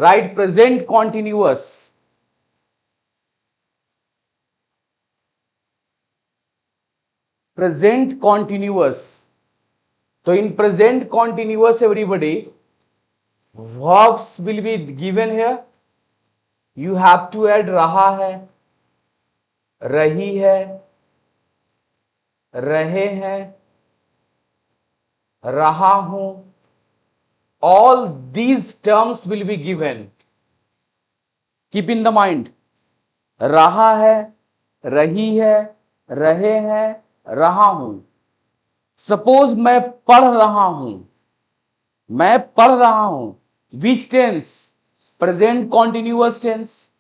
Right present continuous, present continuous. तो in present continuous everybody verbs will be given here. You have to add रहा है, रही है, रहे हैं, रहा हूं। All these terms will be given. Keep in the mind. रहा है, रही है, रहे हैं, रहा हूं। सपोज मैं पढ़ रहा हूं, मैं पढ़ रहा हूं। Which tense? Present continuous tense.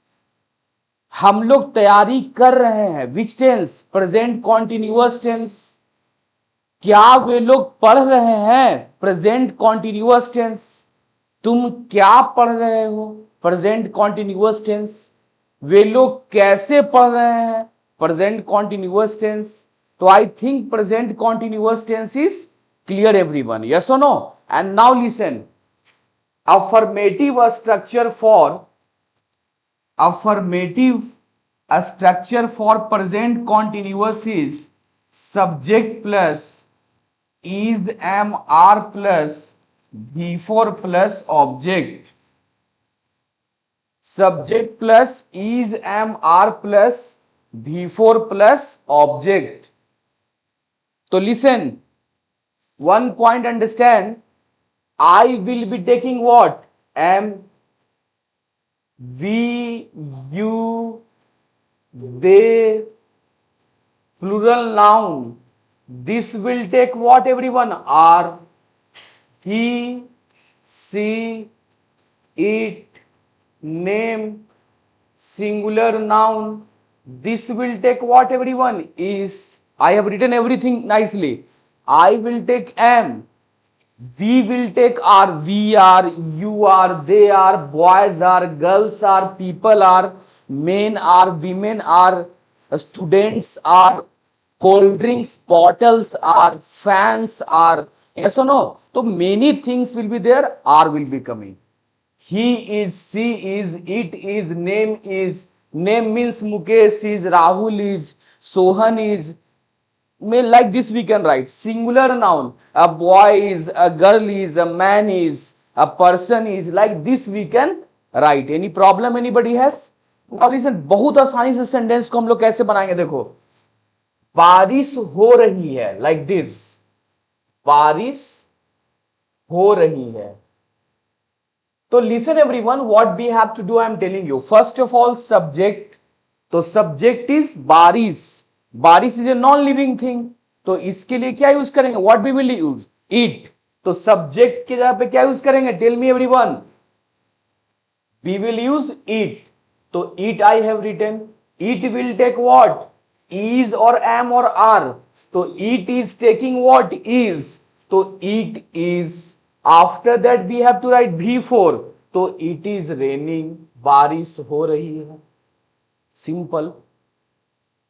हम लोग तैयारी कर रहे हैं, which tense? Present continuous tense. क्या वे लोग पढ़ रहे हैं? Present continuous tense. तुम क्या पढ़ रहे हो? Present continuous tense. वे लोग कैसे पढ़ रहे हैं? Present continuous tense. तो I think present continuous tense is clear everyone, yes और no? And now listen, affirmative structure for present continuous is subject plus is, am, are plus before plus object। subject plus is, am, are plus before plus object। तो listen, one point understand, I will be taking what? Am, we, you, they, plural noun. This will take what everyone? Are, he, she, it, name, singular noun. This will take what everyone? Is. I have written everything nicely. I will take am. We will take are, we are, you are, they are, boys are, girls are, people are, men are, women are, students are, cold drinks bottles are, fans are, yes or no? So many things will be there, are will be coming. He is, she is, it is, name is, name means Mukesh is, Rahul is, Sohan is, may like this we can write singular noun, a boy is, a girl is, a man is, a person is, like this we can write। any problem anybody has? now listen, बहुत आसानी से sentence को हम लोग कैसे बनाएंगे, देखो बारिश हो रही है, like this, बारिश हो रही है। तो listen everyone, what we have to do, I am telling you. First of all subject, तो सब्जेक्ट इज बारिश, बारिश is a non living thing, तो इसके लिए क्या यूज करेंगे? What we will use? It. तो सब्जेक्ट के जगह पे क्या यूज करेंगे? Tell me everyone. We will use it. तो it I have written, it will take what? Is और एम और आर। तो it is taking what? Is. तो it is, after that we have to write V4, तो it is raining, बारिश हो रही है। सिंपल,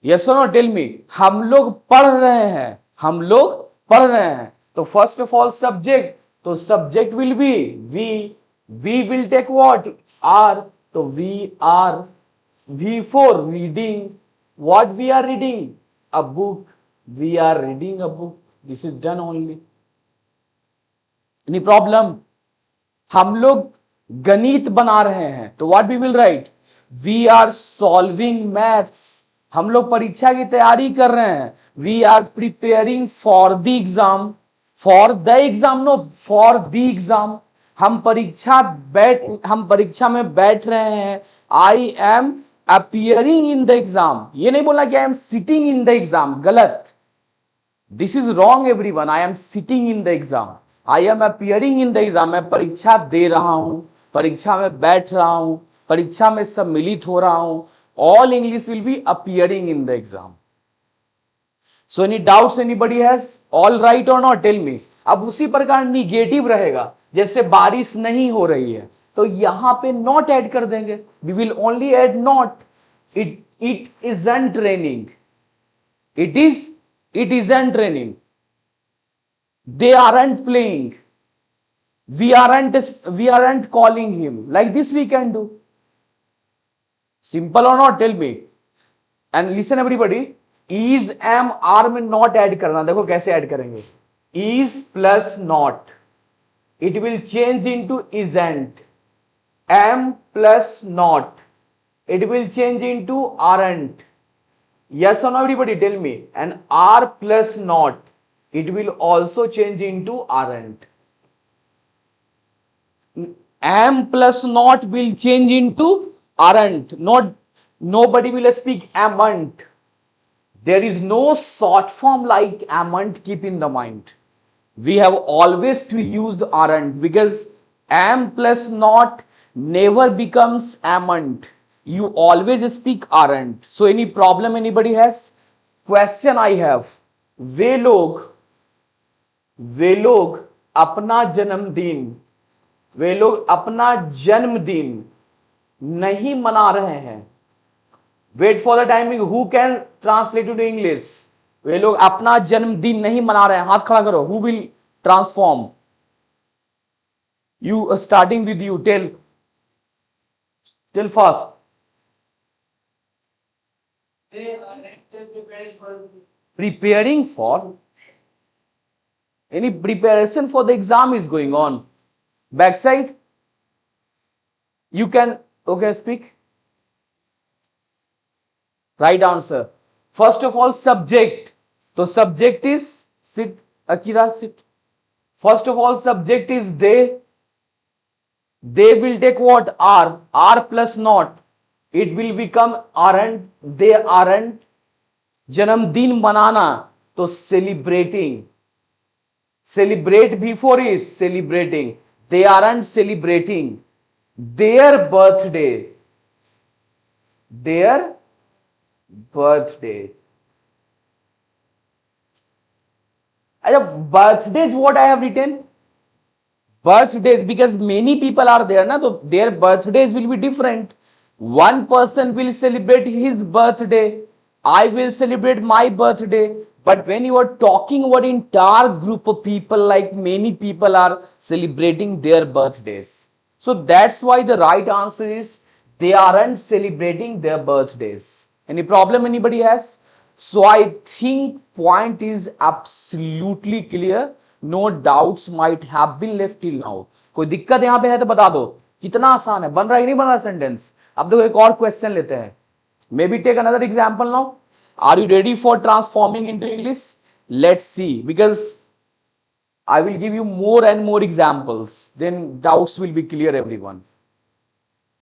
यस और नो? Tell me. हम लोग पढ़ रहे हैं, हम लोग पढ़ रहे हैं। तो फर्स्ट ऑफ ऑल सब्जेक्ट, तो subject will be we will take what? Are. तो we are. V4 reading, what we are reading? A book, we are reading a book. This is done only. Any problem? हम लोग गणित बना रहे हैं, तो what we will write? We are solving maths. हम लोग परीक्षा की तैयारी कर रहे हैं, we are preparing for the exam. For the exam no, for the exam. हम परीक्षा में बैठ रहे हैं। I am appearing in the exam, ये नहीं बोला कि I am sitting in the exam, गलत। This is wrong everyone. I am sitting in the exam, I am appearing in the exam. मैं परीक्षा दे रहा हूं, परीक्षा में बैठ रहा हूं, परीक्षा में सम्मिलित हो रहा हूं। All English will be appearing in the exam. So any doubts anybody has? All right or not? Tell me. अब उसी प्रकार निगेटिव रहेगा, जैसे बारिश नहीं हो रही है, तो यहां पे नॉट ऐड कर देंगे। We will only add not. It isn't raining, it isn't raining, they aren't playing, we aren't calling him. Like this we can do. Simple or not, tell me. And listen everybody, is am are में not add करना. देखो कैसे add करेंगे. Is plus not, it will change into isn't. Am plus not, it will change into aren't. Yes or no everybody, tell me. And are plus not, it will also change into aren't. Am plus not will change into aren't. Not, nobody will speak amn't. There is no short form like amn't, keep in the mind. We have always to use aren't, because am plus not never becomes amn't. You always speak aren't. So any problem anybody has? Question I have. वे लोग अपना जन्मदिन, वे लोग अपना जन्मदिन नहीं मना रहे हैं. Wait for the timing. Who can translate to English? वे लोग अपना जन्मदिन नहीं मना रहे हैं. हाथ खड़ा करो. Who will transform? You, starting with you. Tell fast. Preparing for, any preparation for the exam is going on. Backside, you can, okay, speak. Right answer. First of all, subject. So subject is, sit Akira, sit. First of all, subject is they. They will take what? Are plus not, it will become aren't. They aren't. जन्मदिन मनाना, तो celebrating. Celebrate before is celebrating. They aren't celebrating their birthday. Their birthday. Birthdays, what I have written? Birthdays, because many people are there, na, so their birthdays will be different. One person will celebrate his birthday, I will celebrate my birthday. But when you are talking about entire group of people, like many people are celebrating their birthdays, so that's why the right answer is they aren't celebrating their birthdays. Any problem anybody has? So I think point is absolutely clear. No doubts might have been left till now. कोई दिक्कत यहां पे है तो बता दो. कितना आसान है, बन रहा है नहीं बन रहा सेंटेंस? अब देखो एक और क्वेश्चन लेते हैं. Maybe take another example now. Are you ready for transforming into English? Let's see, because I will give you more and more examples. Then doubts will be clear, everyone.